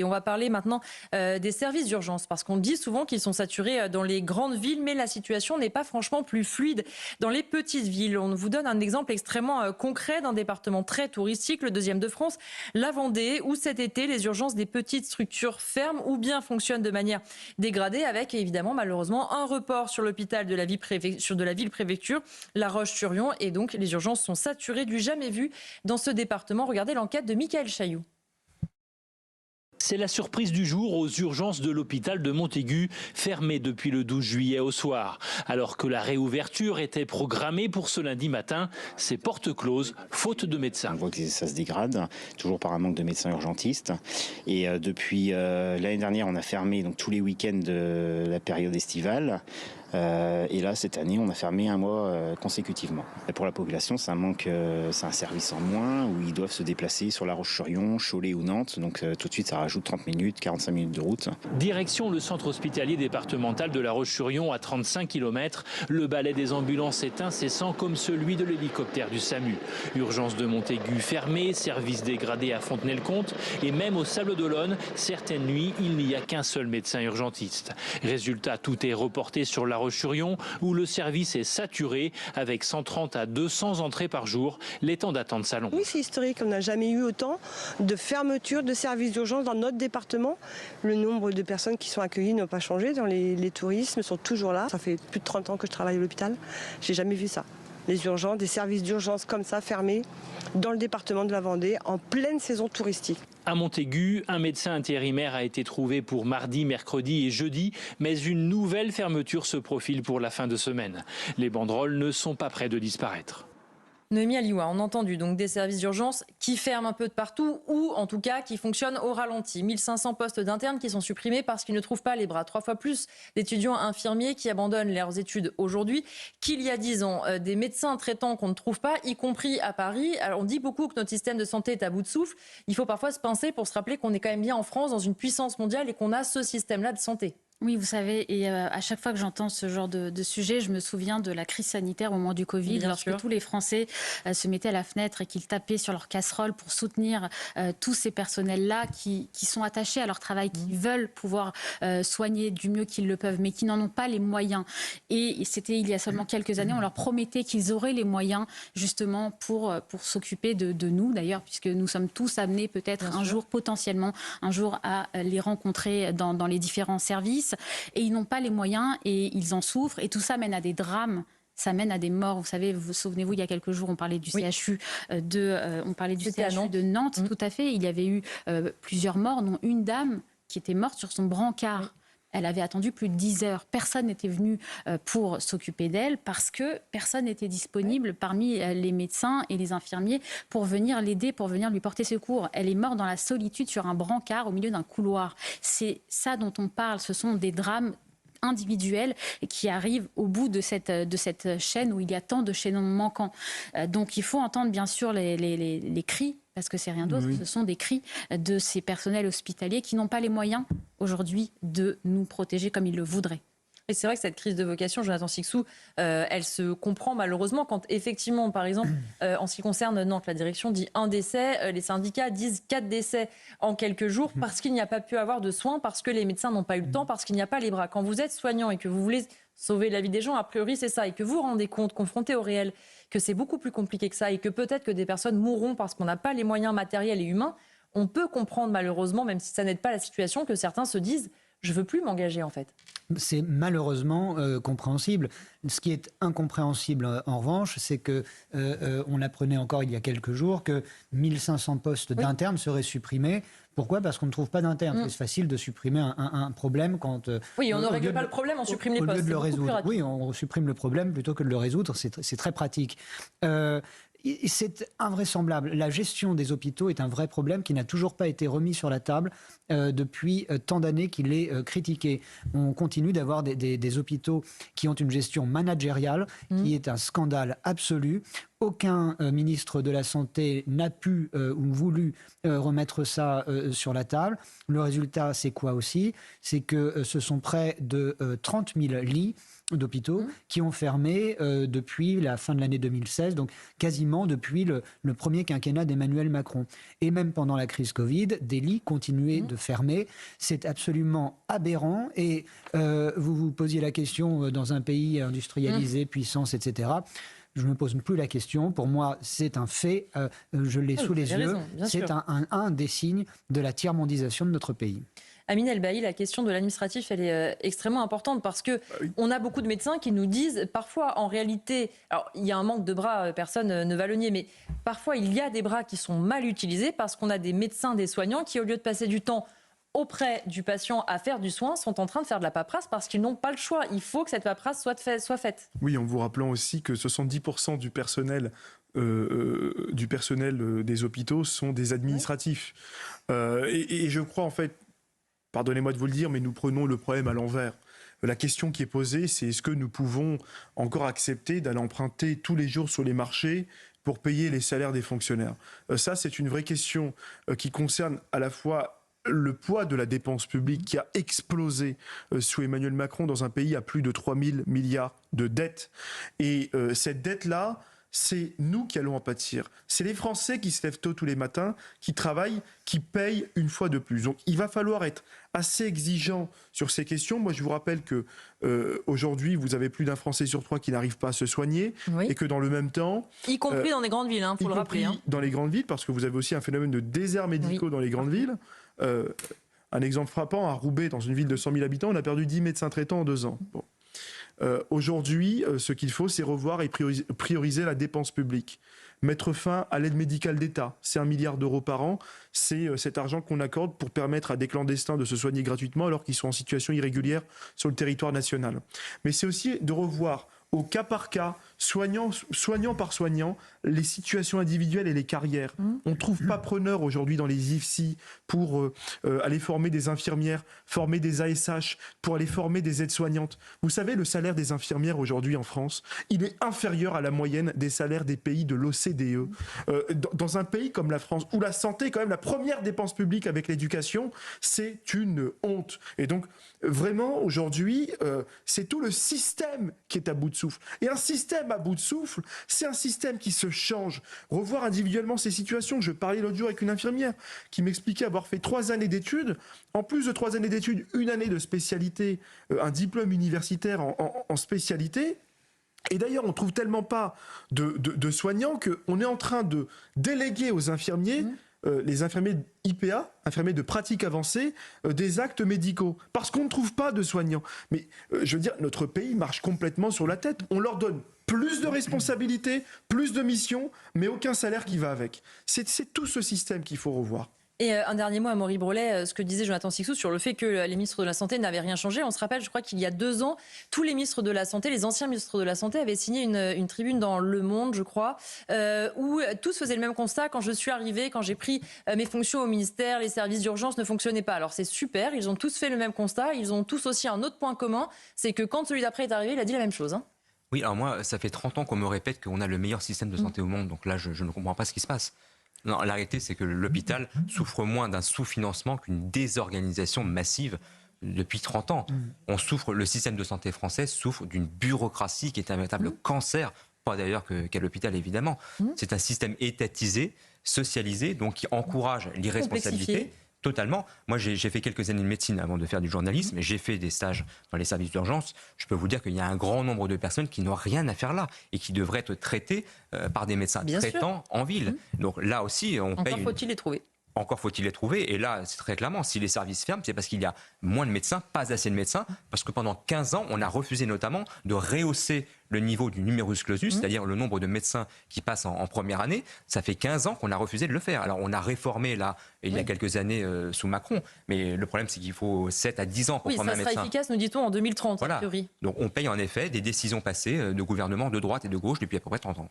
Et on va parler maintenant des services d'urgence, parce qu'on dit souvent qu'ils sont saturés dans les grandes villes, mais la situation n'est pas franchement plus fluide dans les petites villes. On vous donne un exemple extrêmement concret d'un département très touristique, le deuxième de France, la Vendée, où cet été, les urgences des petites structures ferment ou bien fonctionnent de manière dégradée, avec évidemment malheureusement un report sur l'hôpital de la ville-préfecture, La Roche-sur-Yon, et donc les urgences sont saturées du jamais vu dans ce département. Regardez l'enquête de Michael Chailloux. C'est la surprise du jour aux urgences de l'hôpital de Montaigu, fermé depuis le 12 juillet au soir. Alors que la réouverture était programmée pour ce lundi matin, c'est porte close, faute de médecins. On voit que ça se dégrade, toujours par un manque de médecins urgentistes. Et depuis l'année dernière, on a fermé donc, tous les week-ends de la période estivale. Et là, cette année, on a fermé un mois consécutivement. Et pour la population, c'est un service en moins où ils doivent se déplacer sur La Roche-sur-Yon, Cholet ou Nantes. Donc tout de suite, ça rajoute 30 minutes, 45 minutes de route. Direction le centre hospitalier départemental de La Roche-sur-Yon à 35 km. Le balai des ambulances est incessant comme celui de l'hélicoptère du SAMU. Urgence de Montaigu fermée, service dégradé à Fontenay-le-Comte et même au Sables d'Olonne, certaines nuits, il n'y a qu'un seul médecin urgentiste. Résultat, tout est reporté sur La Roche-sur-Yon où le service est saturé avec 130 à 200 entrées par jour. Les temps d'attente s'allongent. Oui, c'est historique. On n'a jamais eu autant de fermetures de services d'urgence dans notre département. Le nombre de personnes qui sont accueillies n'a pas changé. Les tourismes sont toujours là. Ça fait plus de 30 ans que je travaille à l'hôpital. J'ai jamais vu ça. Les urgences, des services d'urgence comme ça fermés dans le département de la Vendée en pleine saison touristique. À Montaigu, un médecin intérimaire a été trouvé pour mardi, mercredi et jeudi, mais une nouvelle fermeture se profile pour la fin de semaine. Les banderoles ne sont pas près de disparaître. Noémie Alioua, on a entendu donc des services d'urgence qui ferment un peu de partout ou en tout cas qui fonctionnent au ralenti. 1500 postes d'internes qui sont supprimés parce qu'ils ne trouvent pas les bras. 3 fois plus d'étudiants infirmiers qui abandonnent leurs études aujourd'hui qu'il y a 10 ans. Des médecins traitants qu'on ne trouve pas, y compris à Paris. Alors on dit beaucoup que notre système de santé est à bout de souffle. Il faut parfois se pincer pour se rappeler qu'on est quand même bien en France, dans une puissance mondiale et qu'on a ce système-là de santé. Oui, vous savez, et à chaque fois que j'entends ce genre de sujet, je me souviens de la crise sanitaire au moment du Covid, lorsque tous les Français se mettaient à la fenêtre et qu'ils tapaient sur leur casserole pour soutenir tous ces personnels-là qui sont attachés à leur travail, qui veulent pouvoir soigner du mieux qu'ils le peuvent, mais qui n'en ont pas les moyens. Et c'était il y a seulement quelques années, on leur promettait qu'ils auraient les moyens justement pour s'occuper de nous, d'ailleurs, puisque nous sommes tous amenés peut-être un jour, potentiellement, un jour à les rencontrer dans les différents services. Et ils n'ont pas les moyens et ils en souffrent. Et tout ça mène à des drames. Ça mène à des morts. Vous savez, vous souvenez-vous, il y a quelques jours, on parlait du CHU de Nantes. Tout à fait. Il y avait eu plusieurs morts, dont une dame qui était morte sur son brancard. Elle avait attendu plus de 10 heures. Personne n'était venu pour s'occuper d'elle parce que personne n'était disponible parmi les médecins et les infirmiers pour venir l'aider, pour venir lui porter secours. Elle est morte dans la solitude sur un brancard au milieu d'un couloir. C'est ça dont on parle. Ce sont des drames individuels qui arrivent au bout de cette chaîne où il y a tant de chaînons manquants. Donc il faut entendre bien sûr les cris, parce que c'est rien d'autre, ce sont des cris de ces personnels hospitaliers qui n'ont pas les moyens aujourd'hui de nous protéger comme ils le voudraient. Et c'est vrai que cette crise de vocation, Jonathan Sicsou, elle se comprend malheureusement quand effectivement, par exemple, en ce qui concerne Nantes, la direction dit 1 décès, les syndicats disent 4 décès en quelques jours parce qu'il n'y a pas pu avoir de soins, parce que les médecins n'ont pas eu le temps, parce qu'il n'y a pas les bras. Quand vous êtes soignant et que vous voulez sauver la vie des gens, a priori c'est ça, et que vous vous rendez compte, confronté au réel, que c'est beaucoup plus compliqué que ça et que peut-être que des personnes mourront parce qu'on n'a pas les moyens matériels et humains, on peut comprendre malheureusement, même si ça n'aide pas la situation, que certains se disent « je ne veux plus m'engager en fait ». C'est malheureusement compréhensible. Ce qui est incompréhensible en revanche, c'est que on apprenait encore il y a quelques jours que 1500 postes d'internes seraient supprimés. Pourquoi ? Parce qu'on ne trouve pas d'internes. C'est facile de supprimer un problème quand... oui, on ne règle pas le problème, on supprime les postes. Au lieu de le résoudre. Oui, on supprime le problème plutôt que de le résoudre. C'est très pratique. C'est invraisemblable. La gestion des hôpitaux est un vrai problème qui n'a toujours pas été remis sur la table depuis tant d'années qu'il est critiqué. On continue d'avoir des hôpitaux qui ont une gestion managériale qui est un scandale absolu. aucun ministre de la Santé n'a pu ou voulu remettre ça sur la table. Le résultat, c'est quoi aussi? C'est que ce sont près de 30 000 lits d'hôpitaux qui ont fermé depuis la fin de l'année 2016, donc quasiment depuis le premier quinquennat d'Emmanuel Macron. Et même pendant la crise Covid, des lits continuaient de fermer. C'est absolument aberrant. Et vous vous posiez la question dans un pays industrialisé, puissance, etc. Je ne me pose plus la question. Pour moi, c'est un fait. Je l'ai sous les yeux. C'est un des signes de la tiers-mondisation de notre pays. Amine Elbaï, la question de l'administratif, elle est extrêmement importante parce que on a beaucoup de médecins qui nous disent parfois, en réalité, alors il y a un manque de bras, personne ne va le nier, mais parfois il y a des bras qui sont mal utilisés parce qu'on a des médecins, des soignants qui, au lieu de passer du temps auprès du patient à faire du soin, sont en train de faire de la paperasse parce qu'ils n'ont pas le choix. Il faut que cette paperasse soit faite. Oui, en vous rappelant aussi que 70% du personnel des hôpitaux sont des administratifs. Et je crois en fait, pardonnez-moi de vous le dire, mais nous prenons le problème à l'envers. La question qui est posée, c'est est-ce que nous pouvons encore accepter d'aller emprunter tous les jours sur les marchés pour payer les salaires des fonctionnaires? Ça, c'est une vraie question qui concerne à la fois le poids de la dépense publique qui a explosé sous Emmanuel Macron dans un pays à plus de 3 000 milliards de dettes. Et cette dette-là, c'est nous qui allons en pâtir. C'est les Français qui se lèvent tôt tous les matins, qui travaillent, qui payent une fois de plus. Donc il va falloir être assez exigeant sur ces questions. Moi, je vous rappelle que aujourd'hui, vous avez plus d'un Français sur 3 qui n'arrive pas à se soigner, et que dans le même temps... Y compris dans les grandes villes, faut le rappeler. Dans les grandes villes, parce que vous avez aussi un phénomène de déserts médicaux dans les grandes villes. Un exemple frappant, à Roubaix, dans une ville de 100 000 habitants, on a perdu 10 médecins traitants en 2 ans. Bon. Aujourd'hui, ce qu'il faut, c'est revoir et prioriser la dépense publique. Mettre fin à l'aide médicale d'État. C'est 1 milliard d'euros par an. C'est cet argent qu'on accorde pour permettre à des clandestins de se soigner gratuitement alors qu'ils sont en situation irrégulière sur le territoire national. Mais c'est aussi de revoir au cas par cas, soignant par soignant, les situations individuelles et les carrières. On ne trouve pas preneur aujourd'hui dans les IFSI pour aller former des infirmières, former des ASH, pour aller former des aides-soignantes. Vous savez, le salaire des infirmières aujourd'hui en France, il est inférieur à la moyenne des salaires des pays de l'OCDE. Dans un pays comme la France, où la santé est quand même la première dépense publique avec l'éducation, c'est une honte. Et donc, vraiment, aujourd'hui, c'est tout le système qui est à bout de souffle. Et un système à bout de souffle, c'est un système qui se change. Revoir individuellement ces situations. Je parlais l'autre jour avec une infirmière qui m'expliquait avoir fait 3 années d'études. En plus de 3 années d'études, 1 année de spécialité, un diplôme universitaire en spécialité. Et d'ailleurs, on ne trouve tellement pas de soignants qu'on est en train de déléguer aux infirmiers les infirmiers IPA, infirmiers de pratique avancée, des actes médicaux. Parce qu'on ne trouve pas de soignants. Mais je veux dire, notre pays marche complètement sur la tête. On leur donne plus de responsabilités, plus de missions, mais aucun salaire qui va avec. C'est tout ce système qu'il faut revoir. Et un dernier mot à Maury Brelet, ce que disait Jonathan Sicsou sur le fait que les ministres de la Santé n'avaient rien changé. On se rappelle, je crois qu'il y a 2 ans, tous les ministres de la Santé, les anciens ministres de la Santé avaient signé une tribune dans Le Monde, je crois, où tous faisaient le même constat. Quand je suis arrivée, quand j'ai pris mes fonctions au ministère, les services d'urgence ne fonctionnaient pas. Alors c'est super, ils ont tous fait le même constat. Ils ont tous aussi un autre point commun, c'est que quand celui d'après est arrivé, il a dit la même chose. Oui, alors moi, ça fait 30 ans qu'on me répète qu'on a le meilleur système de santé au monde. Donc là, je ne comprends pas ce qui se passe. Non, la réalité, c'est que l'hôpital souffre moins d'un sous-financement qu'une désorganisation massive depuis 30 ans. Le système de santé français souffre d'une bureaucratie qui est un véritable cancer, pas d'ailleurs qu'à l'hôpital évidemment. C'est un système étatisé, socialisé, donc qui encourage l'irresponsabilité. Totalement. Moi, j'ai fait quelques années de médecine avant de faire du journalisme et j'ai fait des stages dans les services d'urgence. Je peux vous dire qu'il y a un grand nombre de personnes qui n'ont rien à faire là et qui devraient être traitées par des médecins traitants en ville. Donc là aussi, on paye... Encore faut-il les trouver. Encore faut-il les trouver. Et là, c'est très clairement, si les services ferment, c'est parce qu'il y a moins de médecins, pas assez de médecins, parce que pendant 15 ans, on a refusé notamment de rehausser le niveau du numerus clausus, c'est-à-dire le nombre de médecins qui passent en première année. Ça fait 15 ans qu'on a refusé de le faire. Alors, on a réformé, là, il y a quelques années sous Macron, mais le problème, c'est qu'il faut 7 à 10 ans pour former un médecin. Oui, ça sera efficace, nous dit-on, en 2030, voilà. en théorie. Donc, on paye en effet des décisions passées de gouvernements de droite et de gauche depuis à peu près 30 ans.